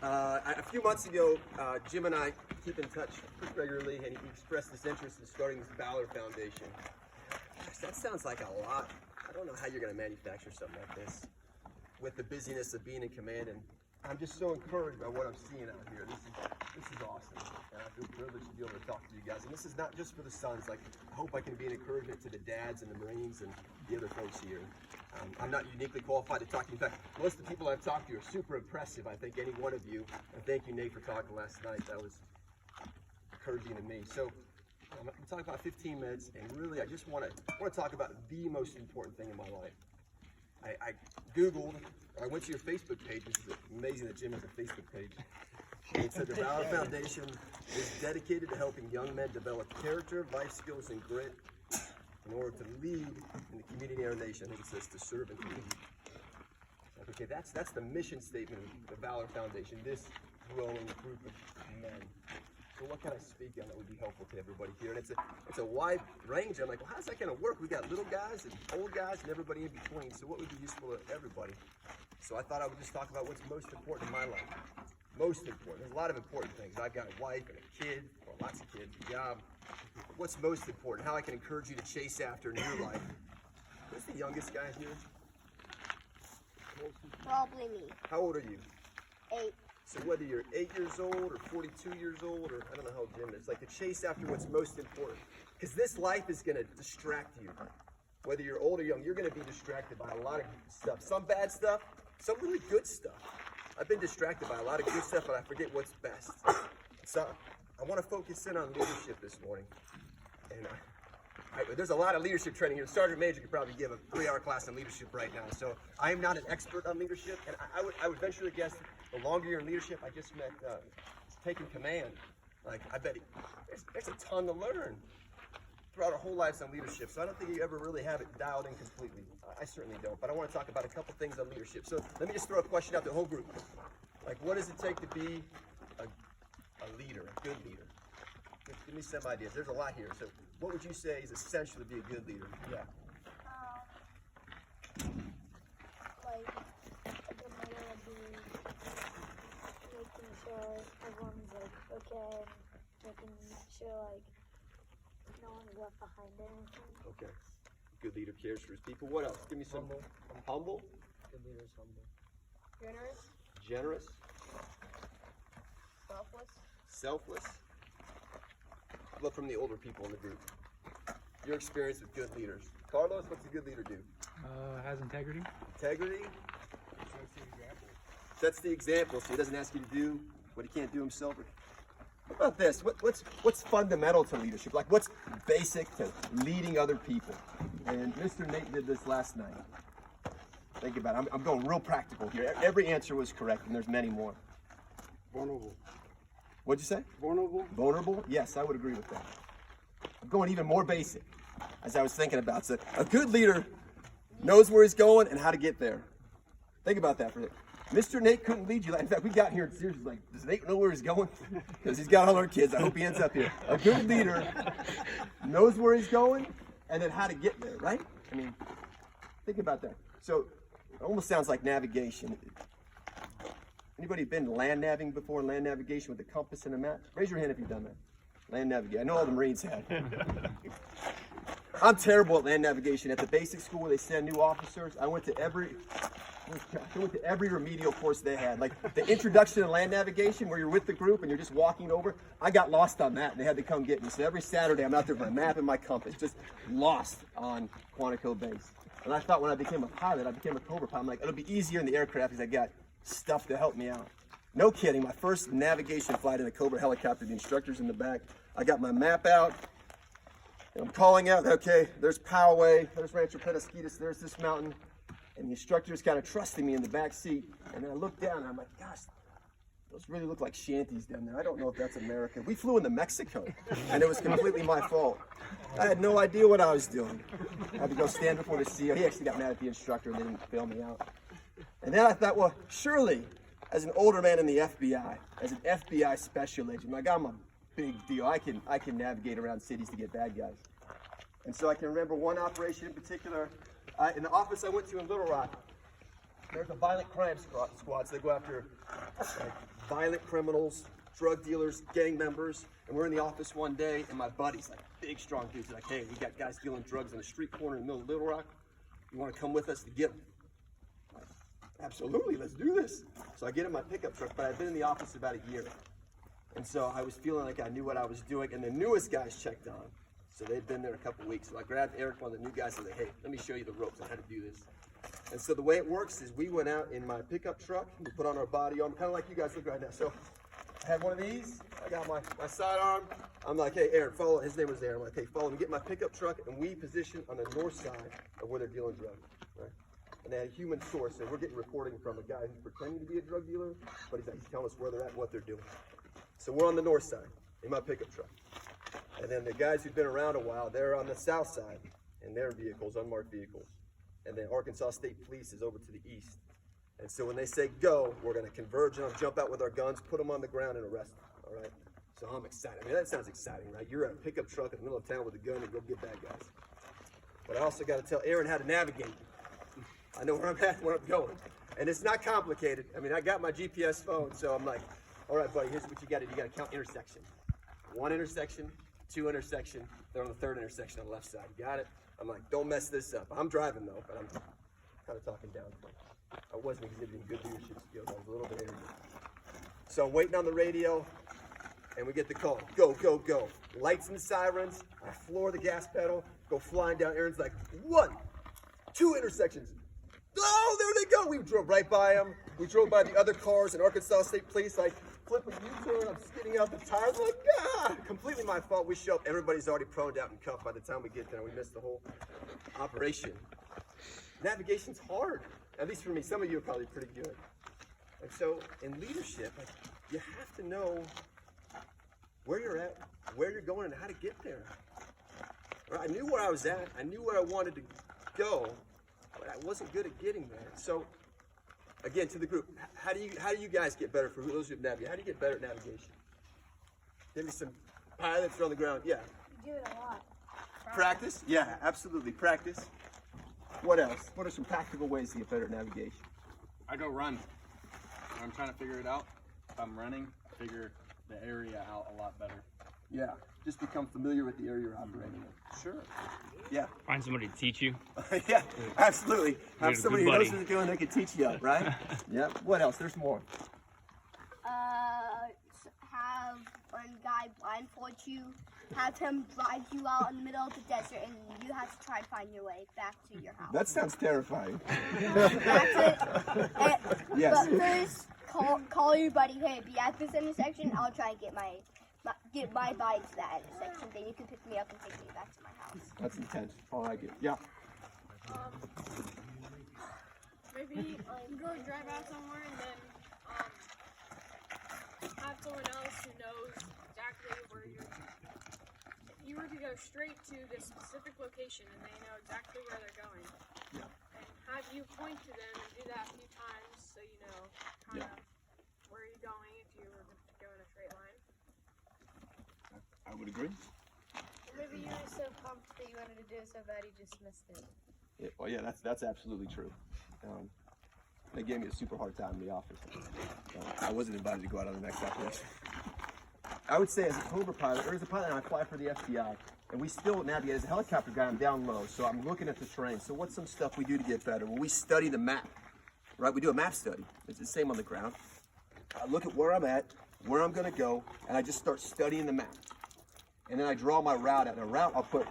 A few months ago, Jim and I keep in touch regularly, and he expressed this interest in starting this Valor Foundation. Gosh, that sounds like a lot. I don't know how you're going to manufacture something like this with the busyness of being in command, and I'm just so encouraged by what I'm seeing out here. This is awesome, and I feel privileged to be able to talk to you guys. And this is not just for the sons. Like, I hope I can be an encouragement to the dads and the Marines and the other folks here. I'm not uniquely qualified to talk to you. In fact, most of the people I've talked to are super impressive. I think any one of you. And thank you, Nate, for talking last night. That was encouraging to me. So I'm going to talk about 15 minutes, and really, I just want to talk about the most important thing in my life. I Googled, or I went to your Facebook page, which is amazing that Jim has a Facebook page. And it said the Valor Foundation is dedicated to helping young men develop character, life skills, and grit in order to lead in the community and our nation. I think it says to serve and to lead. Okay, that's the mission statement of the Valor Foundation, this growing group of men. So what can I speak on that would be helpful to everybody here? And it's a wide range. I'm like, well, how's that going to work? We got little guys and old guys and everybody in between. So what would be useful to everybody? So I thought I would just talk about what's most important in my life. Most important. There's a lot of important things. I've got a wife and a kid, or lots of kids, a job. What's most important? How I can encourage you to chase after in your life. Who's the youngest guy here? Probably me. How old are you? 8. So whether you're 8 years old or 42 years old, or I don't know how old Jim is, like to chase after what's most important. Because this life is going to distract you. Whether you're old or young, you're going to be distracted by a lot of stuff. Some bad stuff, some really good stuff. I've been distracted by a lot of good stuff, but I forget what's best. So I want to focus in on leadership this morning. And there's a lot of leadership training here. The Sergeant Major could probably give a 3-hour class on leadership right now. So I am not an expert on leadership, and I would venture to guess the longer you're in leadership, I just meant taking command. Like, I bet there's a ton to learn throughout our whole lives on leadership. So I don't think you ever really have it dialed in completely. I certainly don't. But I want to talk about a couple things on leadership. So let me just throw a question out to the whole group. Like, what does it take to be a leader, a good leader? Give me some ideas. There's a lot here. So what would you say is essential to be a good leader? Yeah. Like, a good leader would be making sure everyone's like okay, making sure like no one's left behind or anything. Okay. Good leader cares for his people. What else? Give me some. Humble. Good leader is humble. Generous. Generous. Selfless. Selfless. How about from the older people in the group? Your experience with good leaders. Carlos, what's a good leader do? Has integrity. Integrity. Sets the example, so he doesn't ask you to do what he can't do himself. What about this? What's fundamental to leadership? Like, what's basic to leading other people? And Mr. Nate did this last night. Think about it. I'm going real practical here. Every answer was correct, and there's many more. Vulnerable. What'd you say? Vulnerable. Vulnerable? Yes, I would agree with that. I'm going even more basic, as I was thinking about. So a good leader knows where he's going and how to get there. Think about that for a second. Mr. Nate couldn't lead you. In fact, we got here and seriously like, does Nate know where he's going? Because he's got all our kids. I hope he ends up here. A good leader knows where he's going and then how to get there, right? I mean, think about that. So it almost sounds like navigation. Anybody been land naviging before? Land navigation with a compass and a map? Raise your hand if you've done that. Land navigation. I know all the Marines have. I'm terrible at land navigation. At the basic school where they send new officers, I went to every remedial course they had. Like the introduction to land navigation where you're with the group and you're just walking over. I got lost on that and they had to come get me. So every Saturday I'm out there with my map and my compass, just lost on Quantico base. And I thought when I became a pilot, I became a Cobra pilot. I'm like, it'll be easier in the aircraft because I got stuff to help me out. No kidding, my first navigation flight in a Cobra helicopter, the instructor's in the back. I got my map out, and I'm calling out, okay, there's Poway, there's Rancho Penasquitos, there's this mountain. And the instructor's kind of trusting me in the back seat. And then I look down and I'm like, gosh, those really look like shanties down there. I don't know if that's American. We flew into Mexico, and it was completely my fault. I had no idea what I was doing. I had to go stand before the CEO. He actually got mad at the instructor and they didn't bail me out. And then I thought, well, surely, as an older man in the FBI, as an FBI special agent, like I'm a big deal. I can navigate around cities to get bad guys. And so I can remember one operation in particular. In the office I went to in Little Rock, there's a violent crime squad, so they go after like, violent criminals, drug dealers, gang members. And we're in the office one day, and my buddy's like big, strong dude. He's like, hey, we got guys dealing drugs on the street corner in the middle of Little Rock. You want to come with us to get them? Like, absolutely, let's do this. So I get in my pickup truck, but I've been in the office about a year. And so I was feeling like I knew what I was doing, and the newest guys checked on. So they'd been there a couple weeks. So I grabbed Eric, one of the new guys, and said, hey, let me show you the ropes on how to do this. And so the way it works is we went out in my pickup truck, we put on our body armor, kind of like you guys look right now. So I had one of these, I got my sidearm. I'm like, hey, Aaron, follow, his name was Aaron. I'm like, hey, follow me, get my pickup truck, and we position on the north side of where they're dealing drugs, right? And they had a human source, and we're getting reporting from a guy who's pretending to be a drug dealer, but he's telling us where they're at and what they're doing. So we're on the north side in my pickup truck. And then the guys who've been around a while, they're on the south side in their vehicles, unmarked vehicles. And then Arkansas State Police is over to the east. And so when they say go, we're going to converge on them, jump out with our guns, put them on the ground, and arrest them, all right? So I'm excited. I mean, that sounds exciting, right? You're at a pickup truck in the middle of town with a gun and go get bad guys. But I also got to tell Aaron how to navigate. I know where I'm at, where I'm going. And it's not complicated. I mean, I got my GPS phone, so I'm like, all right, buddy, here's what you got to do. You got to count intersections. 1 intersection, 2 intersection, they're on the 3rd intersection on the left side. You got it? I'm like, don't mess this up. I'm driving though, but I'm kind of talking down. I wasn't exhibiting good leadership skills. I was a little bit arrogant. So I'm waiting on the radio, and we get the call. Go, go, go. Lights and sirens. I floor the gas pedal, go flying down. Aaron's like, 1, 2 intersections. Oh, there they go. We drove right by them. We drove by the other cars and Arkansas State Police. Like, flip a U-turn, I'm skidding out the tires, I'm like, ah! Completely my fault. We show up, everybody's already proned out and cuffed by the time we get there. We missed the whole operation. Navigation's hard, at least for me. Some of you are probably pretty good. And so in leadership, like, you have to know where you're at, where you're going, and how to get there. Right? I knew where I was at, I knew where I wanted to go, but I wasn't good at getting there. So again, to the group, how do you guys get better, for those who have navigated? How do you get better at navigation? Give me some pilots are on the ground. Yeah. You do it a lot. Practice? Yeah, absolutely. Practice. What else? What are some practical ways to get better at navigation? I go run. When I'm trying to figure it out, if I'm running, I figure the area out a lot better. Yeah. Just become familiar with the area you're operating in. Sure. Yeah. Find somebody to teach you. Yeah, absolutely. Have Good somebody who knows buddy. what they're doing, they can teach you up, right? Yeah. What else? There's more. Have one guy blindfold you, have him drive you out in the middle of the desert, and you have to try to find your way back to your house. That sounds terrifying. That's it. Yes. But first, call your buddy. Hey, be at this intersection. I'll try and get my body to that intersection. Then you can pick me up and take me back to my house. That's intense. Oh, I like it. Yeah. Maybe go drive out somewhere and then have someone else who knows exactly where you're. If you were to go straight to this specific location and they know exactly where they're going, Yeah. and have you point to them and do that a few times so you know kind of where you're going if you were to go in a straight line. I would agree. Maybe you were so pumped that you wanted to do it so bad you just missed it. Yeah, well, yeah, that's absolutely true. They gave me a super hard time in the office. I wasn't invited to go out on the next operation. I would say as a Cobra pilot, or as a pilot, and I fly for the FBI, and we still navigate. As a helicopter guy, I'm down low, so I'm looking at the terrain. So what's some stuff we do to get better? Well, we study the map, right? We do a map study. It's the same on the ground. I look at where I'm at, where I'm going to go, and I just start studying the map. And then I draw my route out. And a route, I'll put,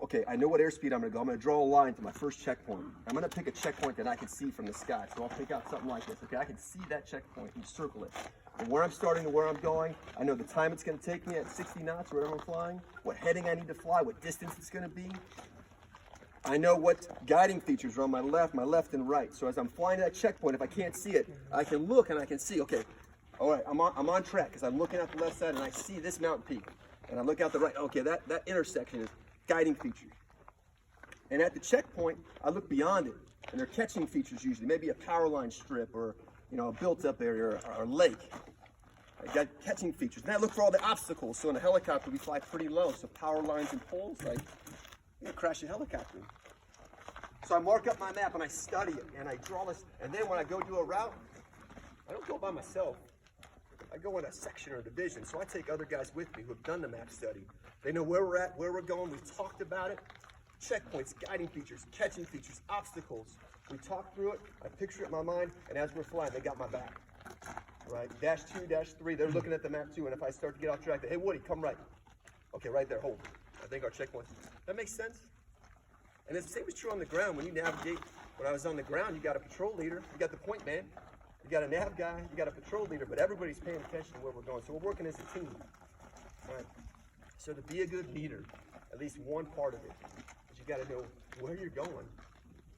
okay, I know what airspeed I'm going to go. I'm going to draw a line to my first checkpoint. I'm going to pick a checkpoint that I can see from the sky. So I'll pick out something like this. Okay, I can see that checkpoint and circle it. And where I'm starting to where I'm going, I know the time it's going to take me at 60 knots, wherever I'm flying, what heading I need to fly, what distance it's going to be. I know what guiding features are on my left and right. So as I'm flying to that checkpoint, if I can't see it, I can look and I can see, okay, all right, I'm on track because I'm looking at the left side and I see this mountain peak. And I look out the right, okay, that intersection is guiding features. And at the checkpoint, I look beyond it, and they're catching features usually, maybe a power line strip or, you know, a built-up area or a lake. I got catching features. And I look for all the obstacles. So in a helicopter, we fly pretty low, so power lines and poles, like, you crash a helicopter. So I mark up my map and I study it and I draw this. And then when I go do a route, I don't go by myself. I go in a section or a division. So I take other guys with me who have done the map study. They know where we're at, where we're going. We've talked about it. Checkpoints, guiding features, catching features, obstacles. We talk through it. I picture it in my mind. And as we're flying, they got my back. Right? -2, -3. They're looking at the map too. And if I start to get off track, they, hey, Woody, come right. Okay, right there. Hold. I think our checkpoints. That makes sense? And the same is true on the ground. When you navigate, when I was on the ground, you got a patrol leader, you got the point man, you got a nav guy, you got a patrol leader, but everybody's paying attention to where we're going. So we're working as a team. Right? So to be a good leader, at least one part of it is you got to know where you're going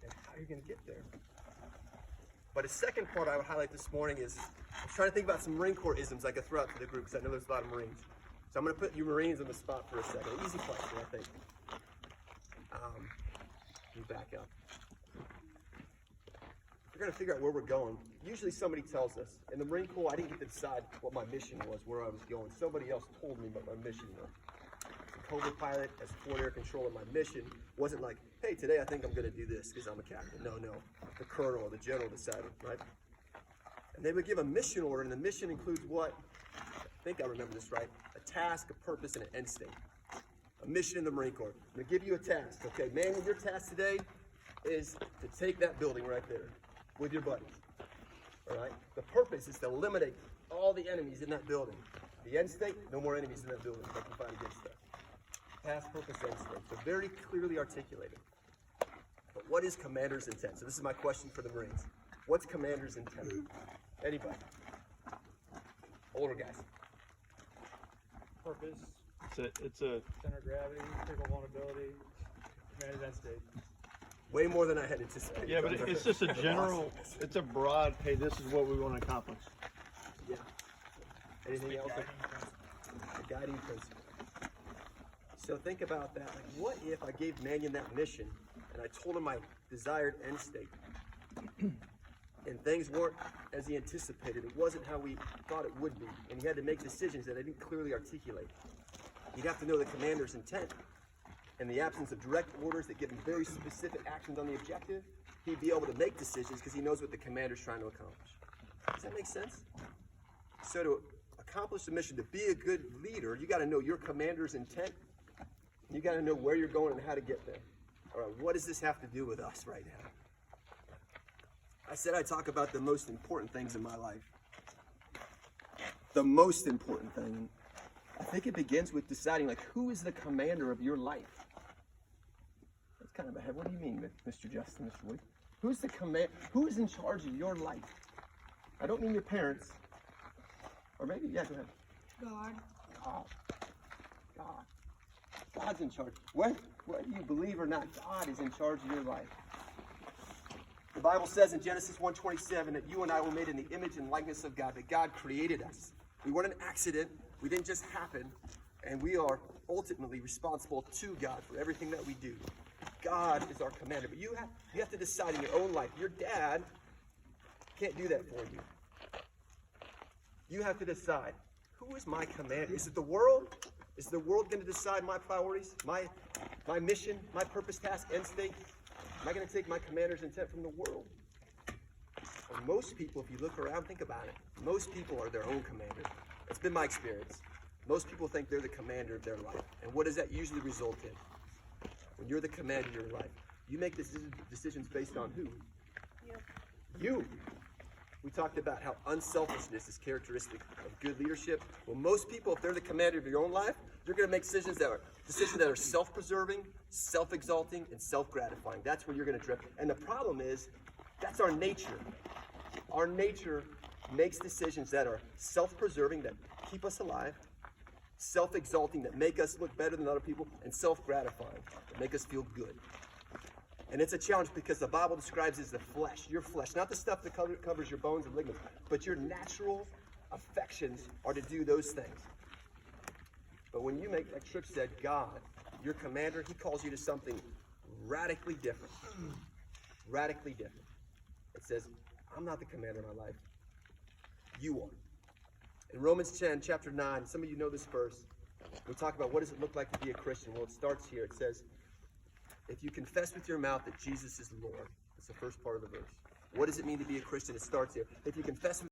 and how you're going to get there. But a second part I would highlight this morning is I was trying to think about some Marine Corps isms I could throw out to the group because I know there's a lot of Marines. So I'm going to put you Marines on the spot for a second. Easy question, I think. You back up. We're going to figure out where we're going. Usually somebody tells us. In the Marine Corps, I didn't get to decide what my mission was, where I was going. Somebody else told me what my mission was. As a Cobra pilot, as forward air controller, my mission wasn't like, hey, today I think I'm going to do this because I'm a captain. No. The colonel or the general decided, right? And they would give a mission order, and the mission includes what? I think I remember this right. A task, a purpose, and an end state. A mission in the Marine Corps. I'm going to give you a task. Okay, man, your task today is to take that building right there with your buddies. All right? The purpose is to eliminate all the enemies in that building. The end state, no more enemies in that building that can fight against that. Task, purpose, end state. So very clearly articulated. But what is commander's intent? So this is my question for the Marines. What's commander's intent? Anybody? Older guys. Purpose, It's a center of gravity, critical vulnerability, command end state. Way more than I had anticipated. yeah, but it's just a general. It's a broad. Hey, this is what we want to accomplish. Yeah. Anything else? A guiding principle. So think about that. Like, what if I gave Mannion that mission and I told him my desired end state, and things weren't as he anticipated? It wasn't how we thought it would be, and he had to make decisions that I didn't clearly articulate. You'd have to know the commander's intent. In the absence of direct orders that give him very specific actions on the objective, he'd be able to make decisions because he knows what the commander's trying to accomplish. Does that make sense? So to accomplish the mission, to be a good leader, you got to know your commander's intent. You got to know where you're going and how to get there. All right, what does this have to do with us right now? I said I'd talk about the most important things in my life. The most important thing. I think it begins with deciding, like, who is the commander of your life? That's kind of a head. What do you mean, Mr. Justin, Mr. Wood? Who's the who is in charge of your life? I don't mean your parents. Or maybe, yeah, go ahead. God. God's in charge. Whether you believe or not, God is in charge of your life. The Bible says in Genesis 1:27 that you and I were made in the image and likeness of God, that God created us. We weren't an accident. We didn't just happen. And we are ultimately responsible to God for everything that we do. God is our commander. But you have to decide in your own life. Your dad can't do that for you. You have to decide, who is my commander? Is it the world? Is the world going to decide my priorities, my mission, my purpose, task, end state? Am I going to take my commander's intent from the world? Well, most people, if you look around, think about it. Most people are their own commander. That's been my experience. Most people think they're the commander of their life. And what does that usually result in? When you're the commander of your life, you make decisions based on who? You. We talked about how unselfishness is characteristic of good leadership. Well, most people, if they're the commander of your own life, you're going to make decisions that are self-preserving, self-exalting, and self-gratifying. That's where you're going to drift. And the problem is, that's our nature. Our nature makes decisions that are self-preserving, that keep us alive, self-exalting, that make us look better than other people, and self-gratifying, that make us feel good. And it's a challenge because the Bible describes it as the flesh, your flesh, not the stuff that covers your bones and ligaments, but your natural affections are to do those things. But when you make, like Tripp said, God, your commander, he calls you to something radically different. Radically different. It says, I'm not the commander of my life. You are. In Romans 10, chapter 9, some of you know this verse. We talk about what does it look like to be a Christian. Well, it starts here. It says, If you confess with your mouth that Jesus is Lord, that's the first part of the verse. What does it mean to be a Christian? It starts here. If you confess